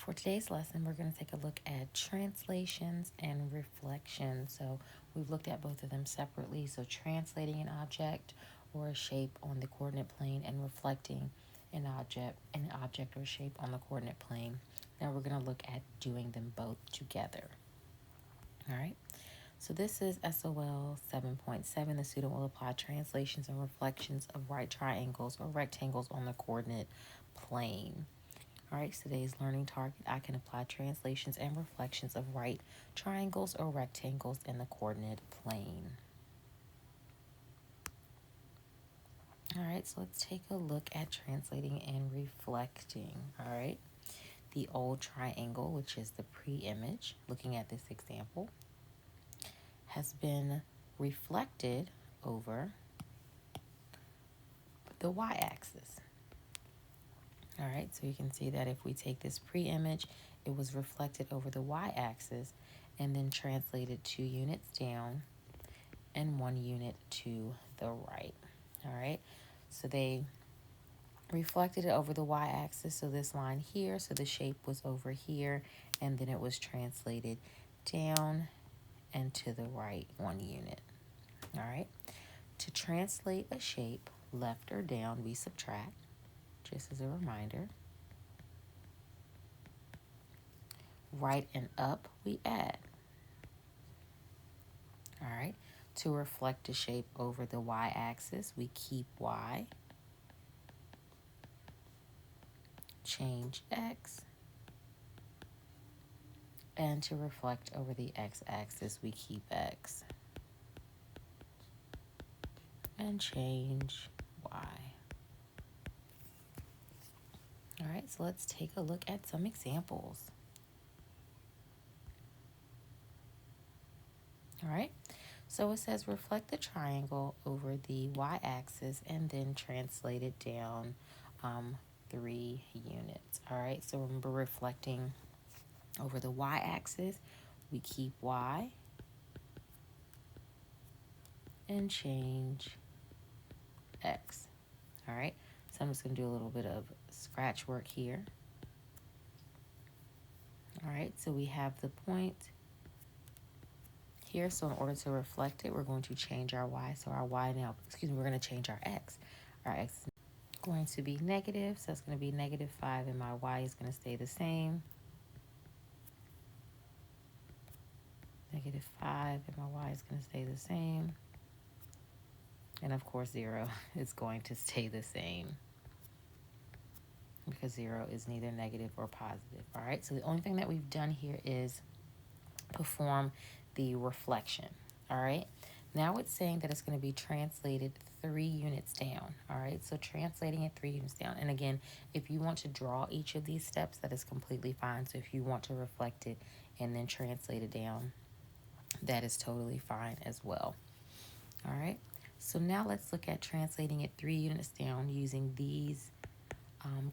For today's lesson, we're going to take a look at translations and reflections. So we've looked at both of them separately. So translating an object or a shape on the coordinate plane and reflecting an object or shape on the coordinate plane. Now we're going to look at doing them both together. All right. So this is SOL 7.7. The student will apply translations and reflections of right triangles or rectangles on the coordinate plane. All right, today's learning target, I can apply translations and reflections of right triangles or rectangles in the coordinate plane. All right, so let's take a look at translating and reflecting. All right, the old triangle, which is the pre-image, looking at this example, has been reflected over the y-axis. All right, so you can see that if we take this pre-image, it was reflected over the y-axis and then translated 2 units down and 1 unit to the right. All right, so they reflected it over the y-axis, so this line here, so the shape was over here, and then it was translated down and to the right 1 unit. All right, to translate a shape left or down, we subtract, just as a reminder. Right and up, we add. All right, to reflect a shape over the y-axis, we keep y, change x, and to reflect over the x-axis, we keep x and change y. All right, so let's take a look at some examples. All right, so it says reflect the triangle over the y-axis and then translate it down 3 units. All right, so remember, reflecting over the y-axis, we keep y and change x. All right, so I'm just going to do a little bit of scratch work here. All right, so we have the point here. So in order to reflect it, we're going to change our y. So our y now, we're going to change our x. Our x is going to be negative, so it's going to be -5, and my y is going to stay the same. -5, and my y is going to stay the same. And of course, 0 is going to stay the same because 0 is neither negative or positive. All right, so the only thing that we've done here is perform the reflection. All right, now it's saying that it's going to be translated 3 units down. All right, so translating it 3 units down. And again, if you want to draw each of these steps, that is completely fine. So if you want to reflect it and then translate it down, that is totally fine as well. All right, so now let's look at translating it 3 units down using these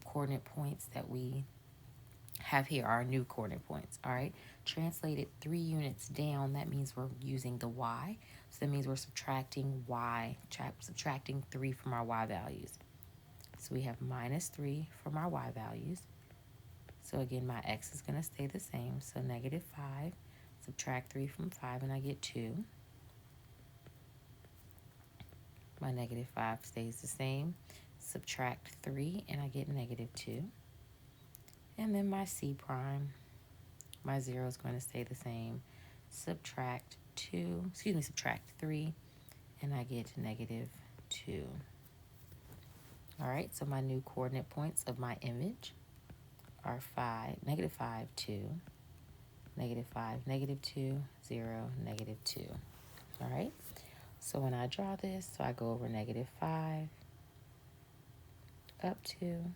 coordinate points that we have here, our new coordinate points. All right, translated 3 units down, that means we're using the y. So that means we're subtracting y, subtracting 3 from our y values. So we have -3 from our y values. So again, my x is going to stay the same. So -5, subtract 3 from 5, and I get 2. My -5 stays the same. Subtract 3, and I get -2. And then my c prime, my 0 is going to stay the same. Subtract 3, and I get -2. All right, so my new coordinate points of my image are -5, 2, -5, -2, 0, -2. All right, so when I draw this, so I go over -5 up to,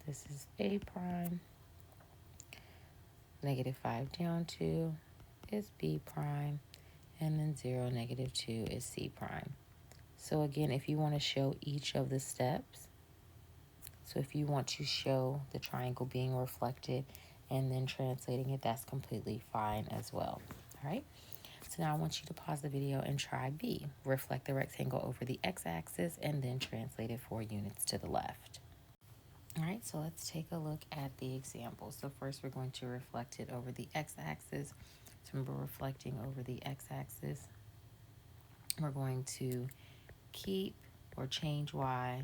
this is a prime, -5 down to is b prime, and then 0, -2 is c prime. So again, if you want to show each of the steps, so if you want to show the triangle being reflected and then translating it, that's completely fine as well. All right, so now I want you to pause the video and try B. Reflect the rectangle over the x-axis and then translate it 4 units to the left. All right, so let's take a look at the example. So first we're going to reflect it over the x-axis. So remember, reflecting over the x-axis, we're going to keep or change y,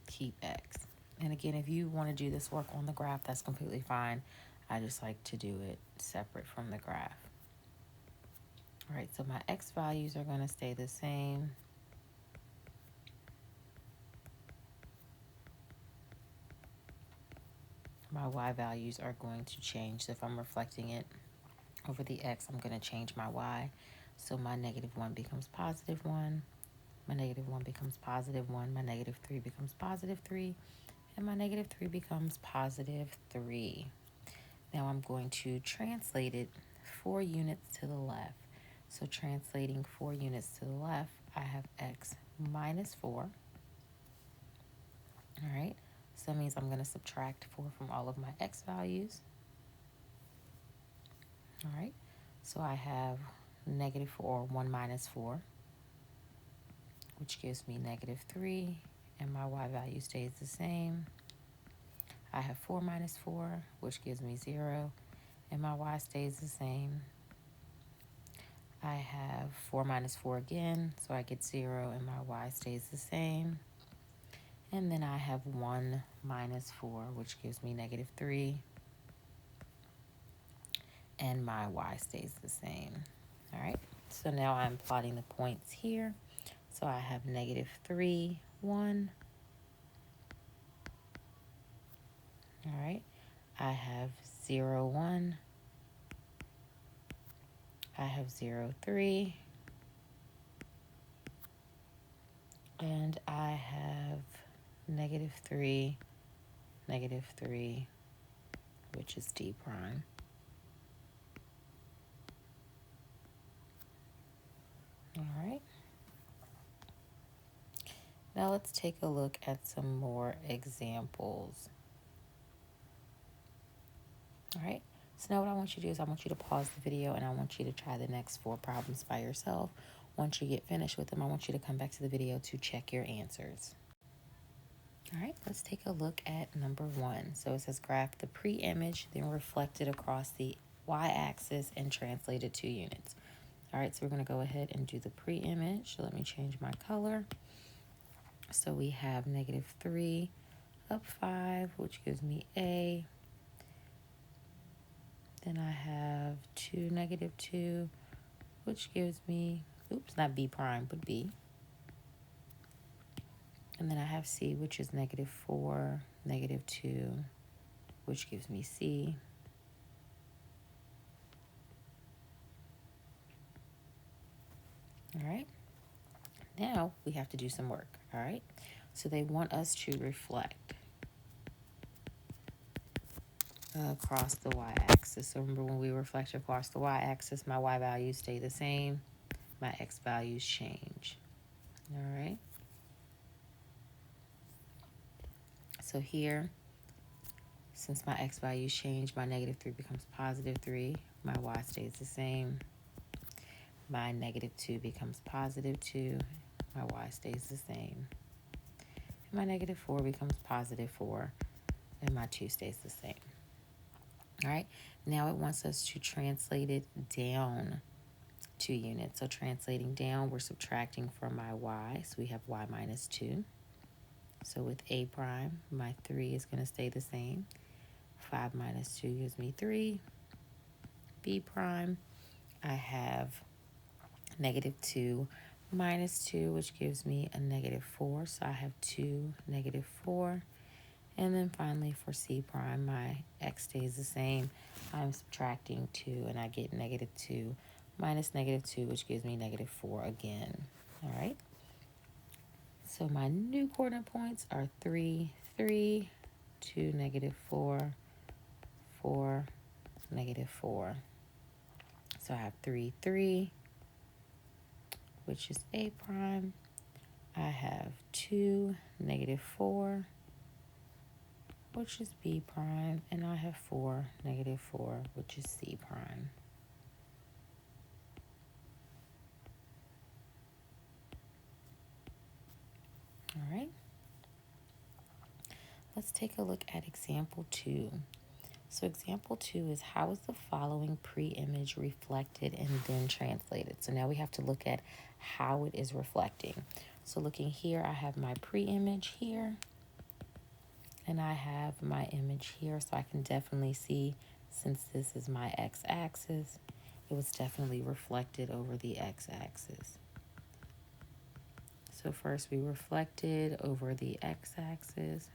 keep x. And again, if you want to do this work on the graph, that's completely fine. I just like to do it separate from the graph. All right, so my x values are going to stay the same. My y values are going to change. So if I'm reflecting it over the x, I'm going to change my y. So my -1 becomes +1. My -1 becomes +1. My -3 becomes +3. And my -3 becomes +3. Now I'm going to translate it 4 units to the left. So translating 4 units to the left, I have x -4. All right, so that means I'm going to subtract 4 from all of my x values. All right, so I have -4, 1 minus 4, which gives me -3, and my y value stays the same. I have 4 minus 4, which gives me 0, and my y stays the same. I have 4 minus 4 again, so I get 0, and my y stays the same. And then I have 1 minus 4, which gives me -3, and my y stays the same. All right, so now I'm plotting the points here. So I have -3, 1. All right, I have 0, 1. I have 0, 3. And I have -3, -3, which is d prime. All right. Now let's take a look at some more examples. All right. So now what I want you to do is I want you to pause the video and I want you to try the next 4 problems by yourself. Once you get finished with them, I want you to come back to the video to check your answers. All right, let's take a look at number 1. So it says graph the pre-image, then reflect it across the y-axis and translate it 2 units. All right, so we're going to go ahead and do the pre-image. So let me change my color. So we have -3 up 5, which gives me A. Then I have 2, -2, which gives me, oops, not B prime, but B. And then I have C, which is -4, -2, which gives me C. All right. Now we have to do some work. All right. So they want us to reflect across the y-axis. So remember, when we reflect across the y-axis, my y values stay the same. My x values change. All right. So here, since my x values change, my -3 becomes +3. My y stays the same. My -2 becomes +2. My y stays the same. And my -4 becomes +4. And my 2 stays the same. All right. Now it wants us to translate it down 2 units. So translating down, we're subtracting from my y. So we have y -2. So with A prime, my 3 is going to stay the same. 5 minus 2 gives me 3. B prime, I have -2 minus 2, which gives me a -4. So I have 2, -4. And then finally for C prime, my x stays the same. I'm subtracting 2, and I get -2 minus -2, which gives me -4 again. All right. So my new coordinate points are 3, 3, 2, -4, 4, -4. So I have 3, 3, which is A prime. I have 2, -4, which is B prime. And I have 4, -4, which is C prime. All right. Let's take a look at example 2. So example 2 is how is the following pre-image reflected and then translated? So now we have to look at how it is reflecting. So looking here, I have my pre-image here, and I have my image here. So I can definitely see, since this is my x-axis, it was definitely reflected over the x-axis. So first we reflected over the x-axis.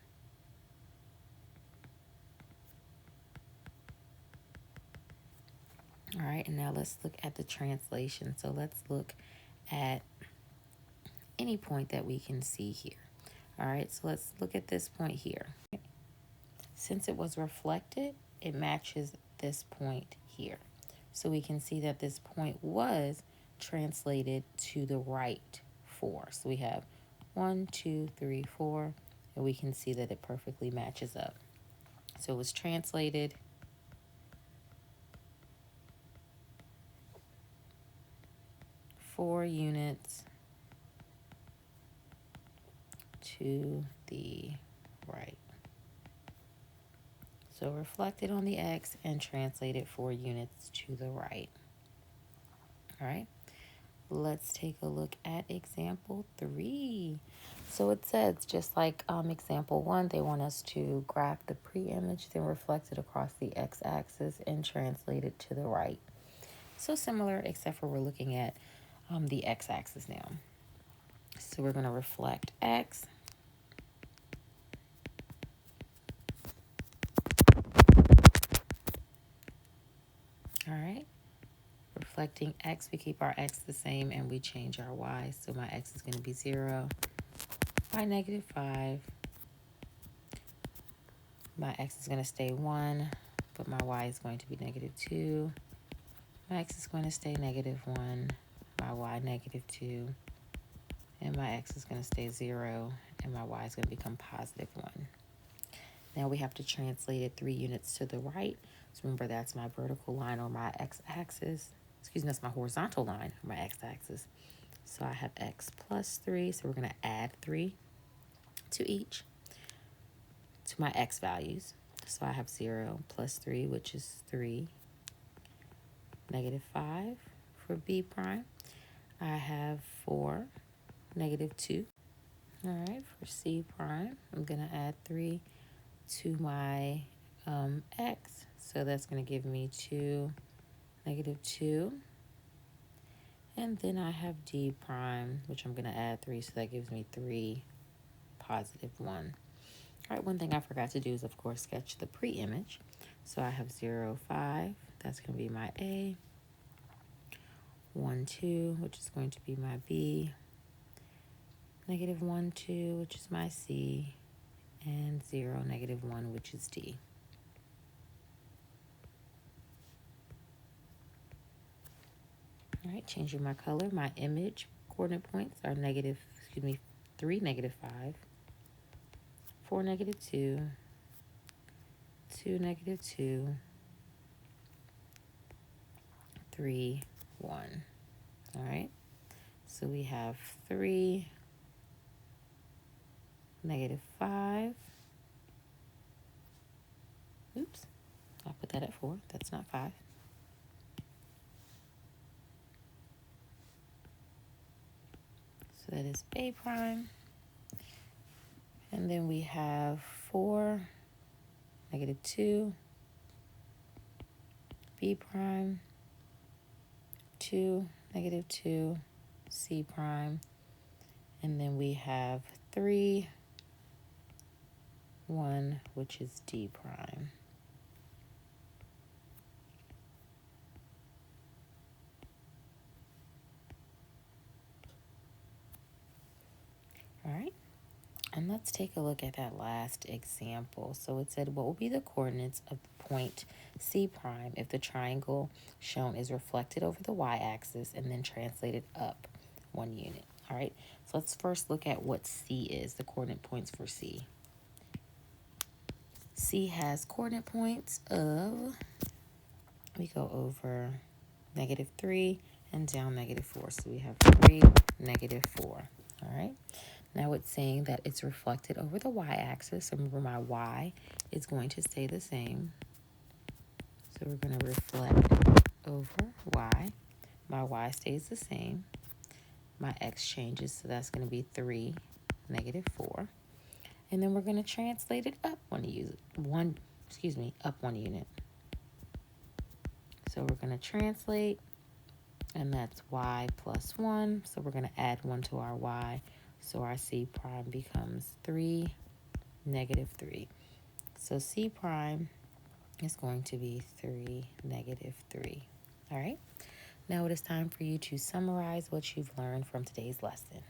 All right, and now let's look at the translation. So let's look at any point that we can see here. All right, so let's look at this point here. Since it was reflected, it matches this point here. So we can see that this point was translated to the right 4. So we have 1, 2, 3, 4, and we can see that it perfectly matches up. So it was translated four units to the right. So reflected on the x and translated 4 units to the right. All right, let's take a look at example 3. So it says, just like example 1, they want us to graph the pre-image, then reflect it across the x-axis and translate it to the right. So similar, except for we're looking at the x-axis now. So we're going to reflect x. All right. Reflecting x, we keep our x the same and we change our y. So my x is going to be 0, y negative 5. My x is going to stay 1, but my y is going to be negative 2. My x is going to stay negative 1, my y negative 2. And my x is going to stay 0, and my y is going to become positive 1. Now we have to translate it 3 units to the right. So remember, that's my vertical line on my x-axis. Excuse me, that's my horizontal line on my x-axis. So I have x plus 3, so we're going to add 3 to each, to my x values. So I have 0 plus 3, which is 3. Negative 5 for b prime. I have 4, negative 2. All right, for c prime, I'm going to add 3 to my x. So that's going to give me 2, negative 2. And then I have d prime, which I'm going to add 3. So that gives me 3, positive 1. All right, one thing I forgot to do is, of course, sketch the pre-image. So I have 0, 5. That's going to be my A. 1, 2, which is going to be my B. Negative 1, 2, which is my C. And 0, negative 1, which is D. All right, changing my color. My image coordinate points are 3, negative 5. 4, negative 2. 2, negative 2. 3, 1. All right, so we have 3, negative 5. Oops, I'll put that at 4. That's not 5. So that is A prime. And then we have 4, negative 2, B prime, 2, negative 2, C prime. And then we have 3, 1, which is D prime. All right, and let's take a look at that last example. So it said, what will be the coordinates of the point C prime if the triangle shown is reflected over the y-axis and then translated up 1 unit? All right, so let's first look at what C is, the coordinate points for C. C has coordinate points of, we go over negative 3 and down negative 4. So we have 3, negative 4. All right. Now it's saying that it's reflected over the y-axis. Remember, my y is going to stay the same. So we're going to reflect over y. My y stays the same. My x changes, so that's going to be 3, -4. And then we're going to translate it up up 1 unit. So we're going to translate, and that's y plus 1. So we're going to add 1 to our y. So our c prime becomes 3, -3. So c prime is going to be 3, -3. All right? Now it is time for you to summarize what you've learned from today's lesson.